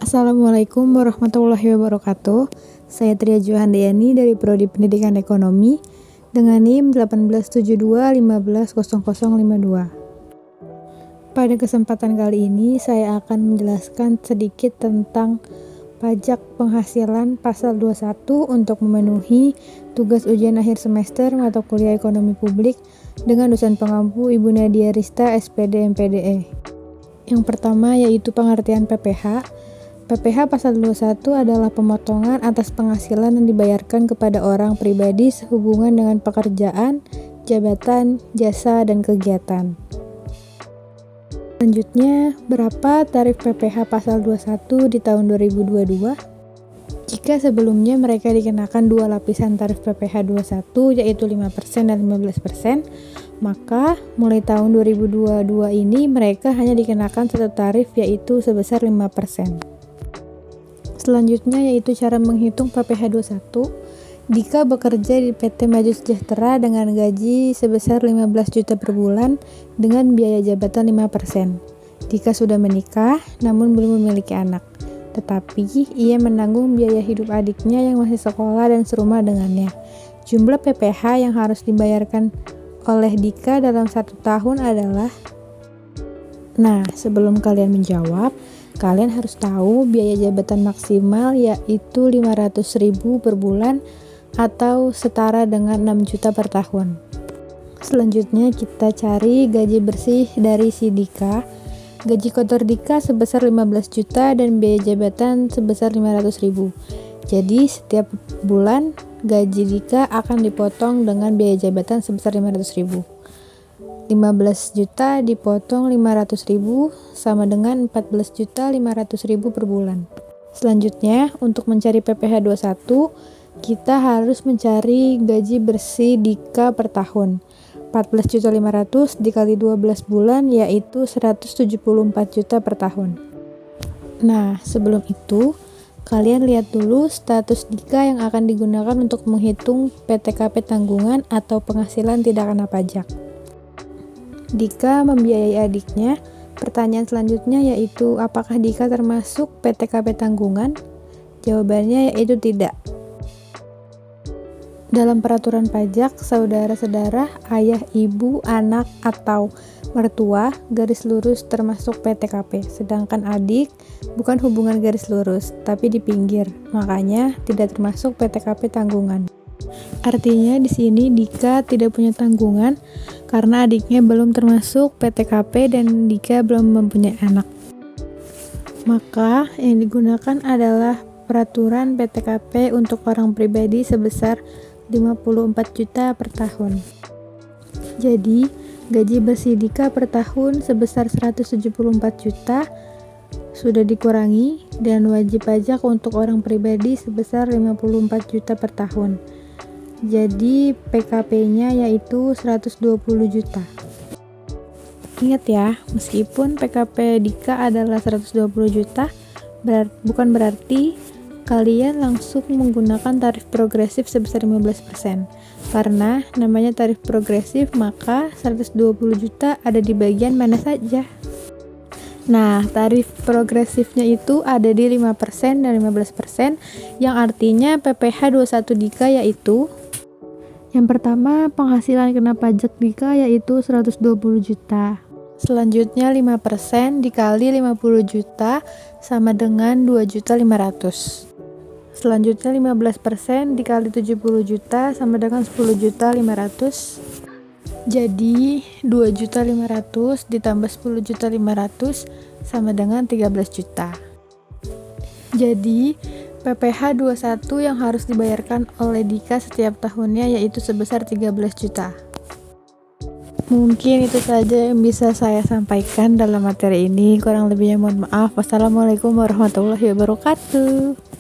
Assalamualaikum warahmatullahi wabarakatuh. Saya Tria Juhandayani dari Prodi Pendidikan Ekonomi dengan NIM 1872150052. Pada kesempatan kali ini saya akan menjelaskan sedikit tentang pajak penghasilan pasal 21 untuk memenuhi tugas ujian akhir semester mata kuliah Ekonomi Publik dengan dosen pengampu Ibu Nadia Rista SPD MPDE. Yang pertama yaitu pengertian PPH. PPH pasal 21 adalah pemotongan atas penghasilan yang dibayarkan kepada orang pribadi sehubungan dengan pekerjaan, jabatan, jasa, dan kegiatan. Selanjutnya, berapa tarif PPH pasal 21 di tahun 2022? Jika sebelumnya mereka dikenakan dua lapisan tarif PPH 21 yaitu 5% dan 15%, maka mulai tahun 2022 ini mereka hanya dikenakan satu tarif yaitu sebesar 5%. Selanjutnya yaitu cara menghitung PPH 21. Dika bekerja di PT Maju Sejahtera dengan gaji sebesar 15 juta per bulan dengan biaya jabatan 5%. Dika sudah menikah namun belum memiliki anak, tetapi ia menanggung biaya hidup adiknya yang masih sekolah dan serumah dengannya. Jumlah PPH yang harus dibayarkan oleh Dika dalam 1 tahun adalah. Nah, sebelum kalian menjawab, kalian harus tahu biaya jabatan maksimal yaitu 500.000 per bulan atau setara dengan 6 juta per tahun. Selanjutnya kita cari gaji bersih dari si Dika. Gaji kotor Dika sebesar 15 juta dan biaya jabatan sebesar 500.000. Jadi setiap bulan gaji Dika akan dipotong dengan biaya jabatan sebesar 500.000. 15 juta dipotong 500.000 sama dengan 14.500.000 per bulan. Selanjutnya, untuk mencari PPH 21, kita harus mencari gaji bersih Dika per tahun. 14.500 dikali 12 bulan yaitu 174 juta per tahun. Nah, sebelum itu, kalian lihat dulu status Dika yang akan digunakan untuk menghitung PTKP tanggungan atau penghasilan tidak kena pajak. Dika membiayai adiknya. Pertanyaan selanjutnya yaitu apakah Dika termasuk PTKP tanggungan? Jawabannya yaitu tidak. Dalam peraturan pajak, saudara-saudara, ayah, ibu, anak, atau mertua garis lurus termasuk PTKP, sedangkan adik bukan hubungan garis lurus, tapi di pinggir, makanya tidak termasuk PTKP tanggungan. Artinya di sini Dika tidak punya tanggungan karena adiknya belum termasuk PTKP dan Dika belum mempunyai anak. Maka yang digunakan adalah peraturan PTKP untuk orang pribadi sebesar 54 juta per tahun. Jadi, gaji bersih Dika per tahun sebesar 174 juta sudah dikurangi dan wajib pajak untuk orang pribadi sebesar 54 juta per tahun. Jadi PKP-nya yaitu 120 juta. Ingat ya, meskipun PKP Dika adalah 120 juta, bukan berarti kalian langsung menggunakan tarif progresif sebesar 15%. Karena namanya tarif progresif, maka 120 juta ada di bagian mana saja. Nah, tarif progresifnya itu ada di 5% dan 15%, yang artinya PPH 21 Dika yaitu yang pertama, penghasilan kena pajak Dika yaitu 120 juta. Selanjutnya 5% dikali 50 juta sama dengan 2.500.000. Selanjutnya 15% dikali 70 juta sama dengan 10.500.000. Jadi 2.500.000 ditambah 10.500.000 sama dengan 13 juta. Jadi PPH 21 yang harus dibayarkan oleh Dika setiap tahunnya yaitu sebesar 13 juta. Mungkin itu saja yang bisa saya sampaikan dalam materi ini. Kurang lebihnya mohon maaf. Wassalamualaikum warahmatullahi wabarakatuh.